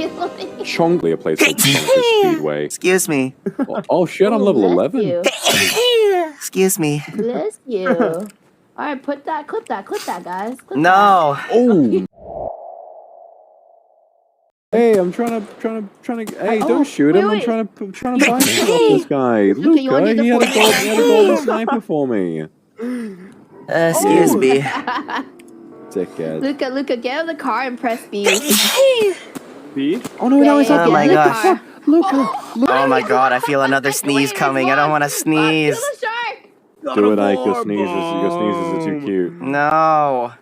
Chongli, a place called Chongli Speedway. Excuse me. Oh shit, I'm level 11. Excuse me. Bless you. Alright, clip that, guys. No. Oh. Hey, I'm trying to. Hey, don't shoot him. I'm trying to buy shit off this guy. Luca, he had a golden sniper for me. Excuse me. Dickhead. Luca, get out of the car and press B. B? Oh no, no, it's Oh my gosh. Luca. Oh my god, I feel another sneeze coming. I don't want to sneeze. Do it, Ike. Your sneezes are too cute. No.